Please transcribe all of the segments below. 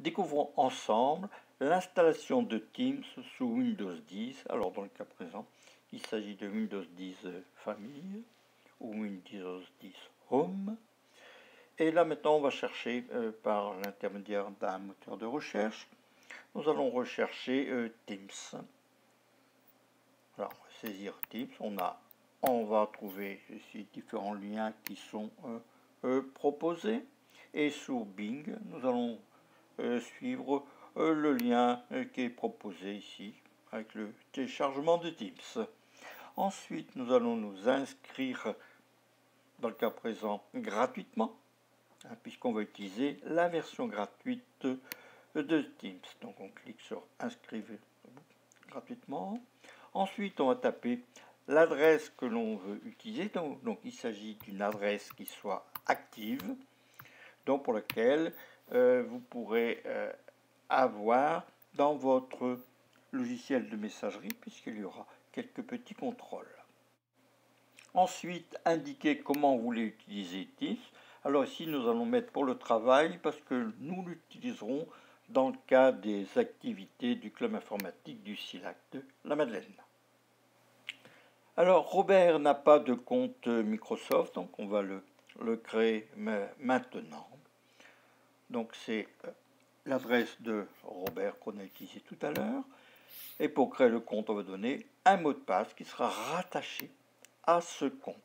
Découvrons ensemble l'installation de Teams sous Windows 10. Alors dans le cas présent, il s'agit de Windows 10 Famille ou Windows 10 Home. Et là maintenant on va chercher par l'intermédiaire d'un moteur de recherche. Nous allons rechercher Teams. Alors on va saisir Teams. On va trouver ici différents liens qui sont proposés. Et sous Bing, nous allons suivre le lien qui est proposé ici avec le téléchargement de Teams. Ensuite, nous allons nous inscrire, dans le cas présent, gratuitement, puisqu'on va utiliser la version gratuite de Teams. Donc on clique sur inscrire gratuitement. Ensuite, on va taper l'adresse que l'on veut utiliser. Donc il s'agit d'une adresse qui soit active, donc pour laquelle vous pourrez avoir dans votre logiciel de messagerie, puisqu'il y aura quelques petits contrôles. Ensuite, indiquer comment vous voulez utiliser Teams. Alors ici, nous allons mettre pour le travail, parce que nous l'utiliserons dans le cadre des activités du club informatique du SILAC de la Madeleine. Alors, Robert n'a pas de compte Microsoft, donc on va le créer maintenant. Donc c'est l'adresse de Robert qu'on a utilisé tout à l'heure. Et pour créer le compte, on va donner un mot de passe qui sera rattaché à ce compte.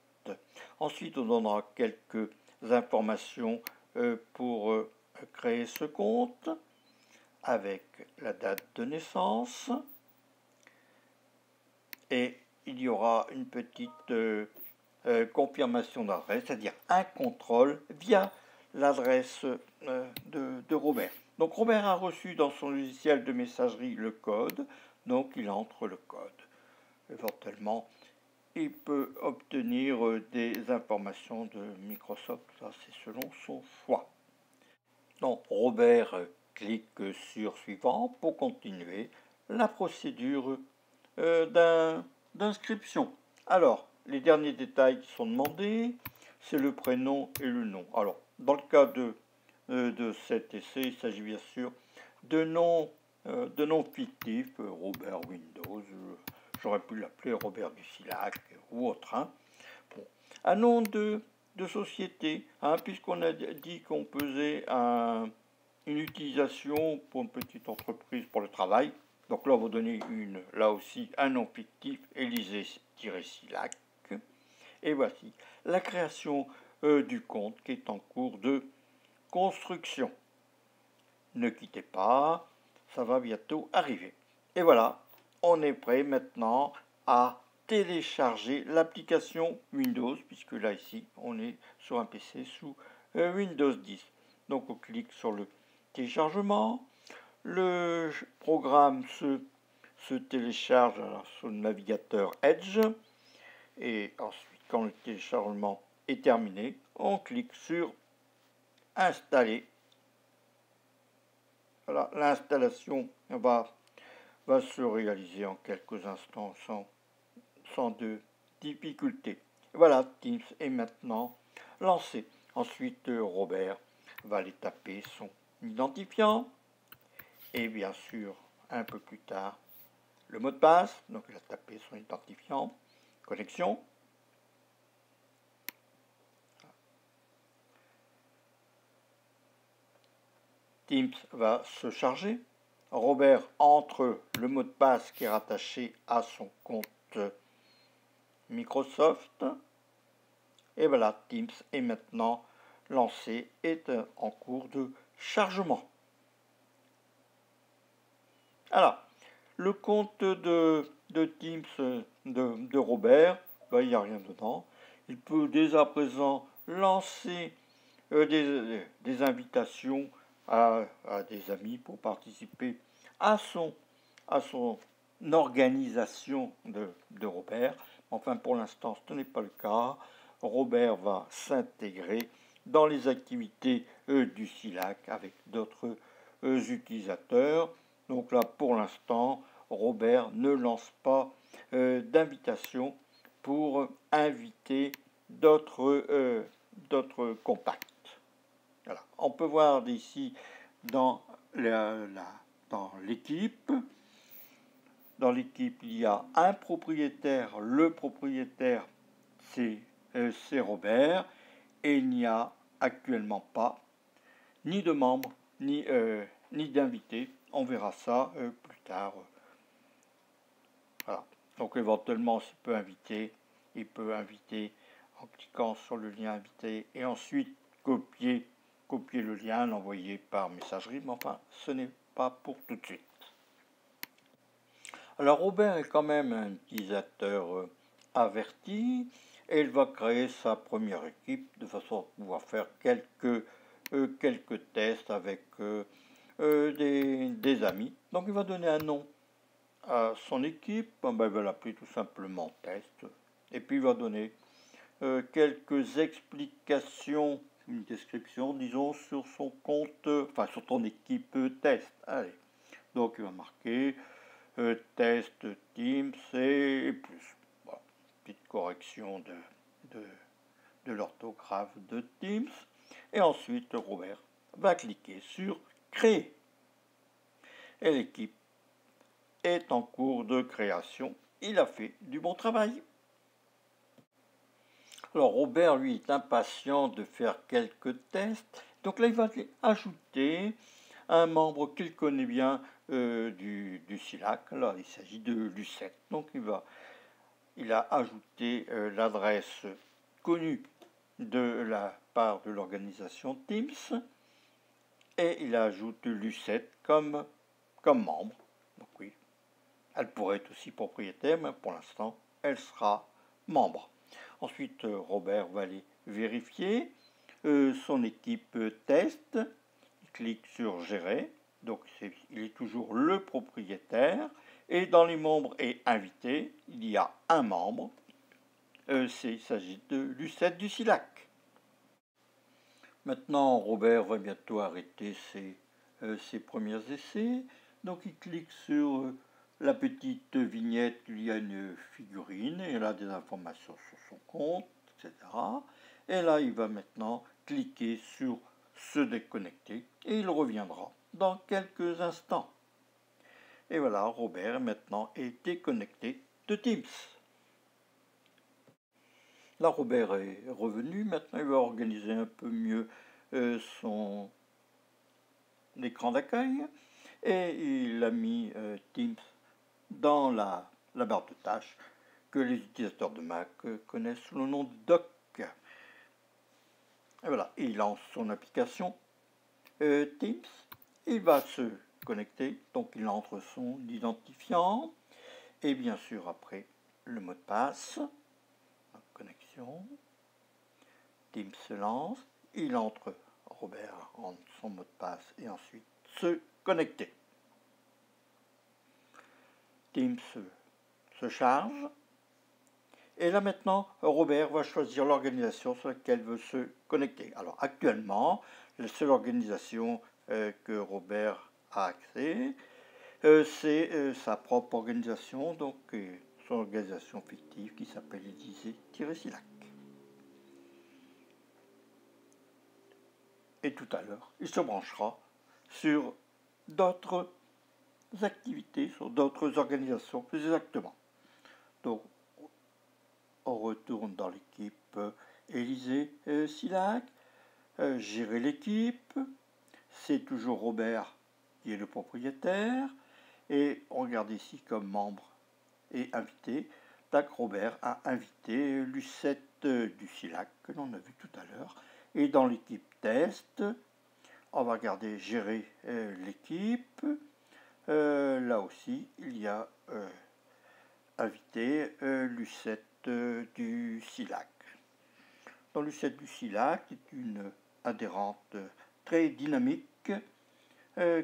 Ensuite, on donnera quelques informations pour créer ce compte, avec la date de naissance. Et il y aura une petite confirmation d'adresse, c'est-à-dire un contrôle via l'adresse de Robert. Donc Robert a reçu dans son logiciel de messagerie le code, donc il entre le code. Éventuellement, il peut obtenir des informations de Microsoft, ça c'est selon son choix. Donc Robert clique sur suivant pour continuer la procédure d'inscription. Alors, les derniers détails qui sont demandés, c'est le prénom et le nom. Alors, dans le cas de cet essai, il s'agit bien sûr de noms fictifs, Robert Windows, j'aurais pu l'appeler Robert du SILAC ou autre. Hein. Bon. Un nom de société, hein, puisqu'on a dit qu'on faisait une utilisation pour une petite entreprise pour le travail. Donc là, on va donner là aussi un nom fictif, Élysée-SILAC. Et voici la création du compte qui est en cours de construction. Ne quittez pas, ça va bientôt arriver. Et voilà, on est prêt maintenant à télécharger l'application Windows, puisque là, ici, on est sur un PC sous Windows 10. Donc, on clique sur le téléchargement. Le programme se télécharge sur le navigateur Edge. Et ensuite, quand le téléchargement est terminé, on clique sur Installer. Voilà, l'installation va se réaliser en quelques instants sans de difficulté. Voilà, Teams est maintenant lancé. Ensuite, Robert va aller taper son identifiant. Et bien sûr, un peu plus tard, le mot de passe. Donc, il a tapé son identifiant. Connexion. Teams va se charger. Robert entre le mot de passe qui est rattaché à son compte Microsoft. Et voilà, Teams est maintenant lancé, est en cours de chargement. Alors, le compte de Teams de Robert, il n'y a rien dedans. Il peut dès à présent lancer des invitations à des amis pour participer à son organisation de Robert. Enfin, pour l'instant, ce n'est pas le cas. Robert va s'intégrer dans les activités du SILAC avec d'autres utilisateurs. Donc là, pour l'instant, Robert ne lance pas d'invitation pour inviter d'autres contacts. Voilà. On peut voir ici dans dans l'équipe. Dans l'équipe, il y a un propriétaire. Le propriétaire, c'est Robert. Et il n'y a actuellement pas ni de membres, ni d'invités. On verra ça plus tard. Voilà. Donc éventuellement, il peut inviter en cliquant sur le lien invité et ensuite copier le lien, l'envoyer par messagerie, mais enfin, ce n'est pas pour tout de suite. Alors Robert est quand même un utilisateur averti et il va créer sa première équipe de façon à pouvoir faire quelques tests avec des amis. Donc il va donner un nom à son équipe, il va l'appeler tout simplement test, et puis il va donner quelques explications, une description, disons, sur son compte, sur ton équipe test. Allez, donc il va marquer test Teams et plus. Voilà. Petite correction de l'orthographe de Teams. Et ensuite, Robert va cliquer sur créer. Et l'équipe est en cours de création. Il a fait du bon travail. Alors Robert, lui, est impatient de faire quelques tests. Donc là, il va ajouter un membre qu'il connaît bien du SILAC. Là, il s'agit de Lucette. Donc il a ajouté l'adresse connue de la part de l'organisation Teams et il ajoute Lucette comme membre. Donc oui, elle pourrait être aussi propriétaire, mais pour l'instant, elle sera membre. Ensuite, Robert va aller vérifier son équipe test. Il clique sur Gérer. Donc, il est toujours le propriétaire. Et dans les membres et invités, il y a un membre. Il s'agit de Lucette du SILAC. Maintenant, Robert va bientôt arrêter ses premiers essais. Donc, il clique sur la petite vignette, il y a une figurine et elle a des informations sur son compte, etc. Et là, il va maintenant cliquer sur se déconnecter et il reviendra dans quelques instants. Et voilà, Robert maintenant est déconnecté de Teams. Là, Robert est revenu. Maintenant, il va organiser un peu mieux son écran d'accueil et il a mis Teams dans la barre de tâches que les utilisateurs de Mac connaissent sous le nom de Dock. Et voilà, il lance son application Teams. Il va se connecter, donc il entre son identifiant et bien sûr après le mot de passe. Connexion. Teams se lance. Il entre, Robert entre son mot de passe et ensuite se connecter. Teams se charge. Et là maintenant, Robert va choisir l'organisation sur laquelle il veut se connecter. Alors actuellement, la seule organisation que Robert a accès, c'est sa propre organisation, donc son organisation fictive qui s'appelle Élysée-SILAC. Et tout à l'heure, il se branchera sur d'autres activités, sur d'autres organisations, plus exactement. Donc, on retourne dans l'équipe Élysée-SILAC, gérer l'équipe, c'est toujours Robert qui est le propriétaire, et on regarde ici comme membre et invité. Tac, Robert a invité Lucette du SILAC, que l'on a vu tout à l'heure, et dans l'équipe test, on va regarder gérer l'équipe. Là aussi, il y a invité Lucette du SILAC. Donc Lucette du SILAC est une adhérente très dynamique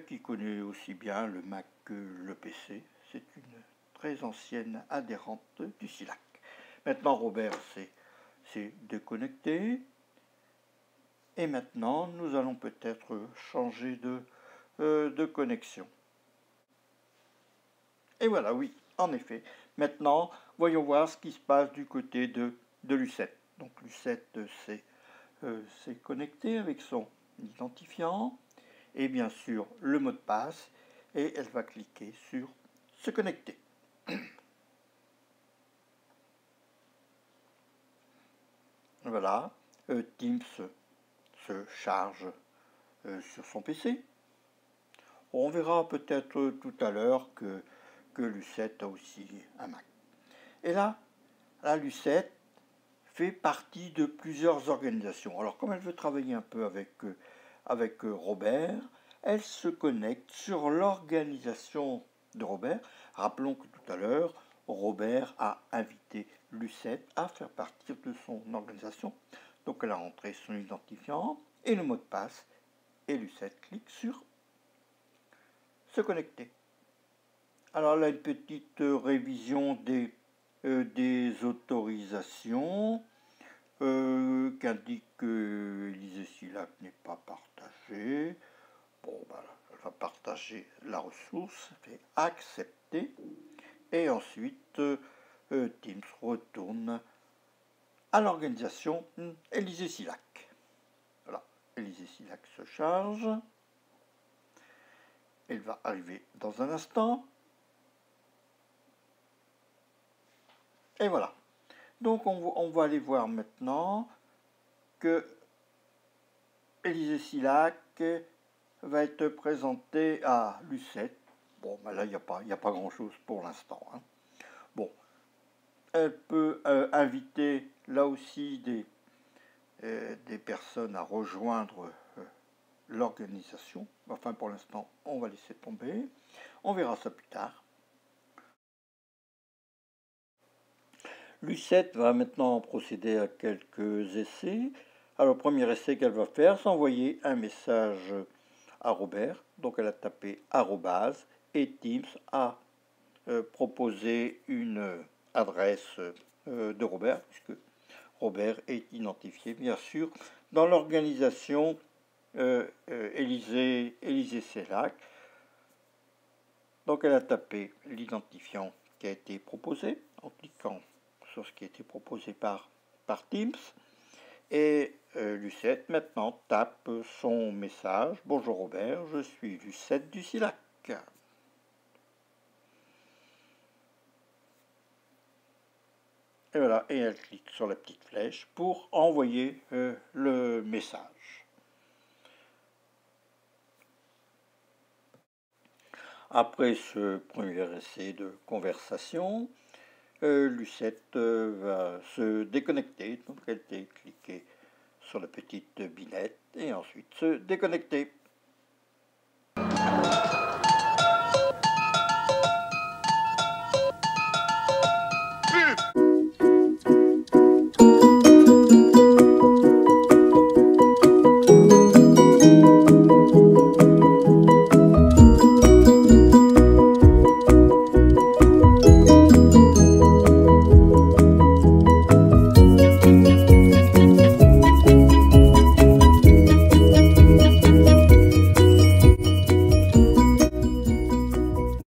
qui connaît aussi bien le Mac que le PC. C'est une très ancienne adhérente du SILAC. Maintenant, Robert s'est déconnecté. Et maintenant, nous allons peut-être changer de connexion. Et voilà, oui, en effet. Maintenant, voyons voir ce qui se passe du côté de Lucette. Donc Lucette s'est connectée avec son identifiant. et bien sûr le mot de passe, et elle va cliquer sur se connecter. Voilà, Teams se charge sur son PC. On verra peut-être tout à l'heure que Lucette a aussi un Mac. Et là, la Lucette fait partie de plusieurs organisations. Alors comme elle veut travailler un peu avec Robert, elle se connecte sur l'organisation de Robert. Rappelons que tout à l'heure, Robert a invité Lucette à faire partie de son organisation. Donc elle a rentré son identifiant et le mot de passe et Lucette clique sur se connecter. Alors là, une petite révision des autorisations qui indique que Élisée Silac n'est pas partagée. Bon, voilà, elle va partager la ressource, fait accepter. Et ensuite, Teams retourne à l'organisation Élisée Silac. Voilà, Élisée Silac se charge. Elle va arriver dans un instant. Et voilà. Donc on va aller voir maintenant que Élisée Silac va être présentée à Lucette. Bon, ben là, il n'y a pas grand-chose pour l'instant. Hein. Bon, elle peut inviter là aussi des personnes à rejoindre l'organisation. Enfin, pour l'instant, on va laisser tomber. On verra ça plus tard. Lucette va maintenant procéder à quelques essais. Alors, le premier essai qu'elle va faire, c'est envoyer un message à Robert. Donc, elle a tapé arrobase et Teams a proposé une adresse de Robert, puisque Robert est identifié, bien sûr, dans l'organisation Élisée Silac. Donc, elle a tapé l'identifiant qui a été proposé en cliquant sur ce qui a été proposé par Teams. Et Lucette maintenant tape son message. Bonjour Robert, je suis Lucette du Silac. Et voilà, et elle clique sur la petite flèche pour envoyer le message. Après ce premier essai de conversation, Lucette va se déconnecter. Donc elle a cliqué sur la petite binette et ensuite se déconnecter.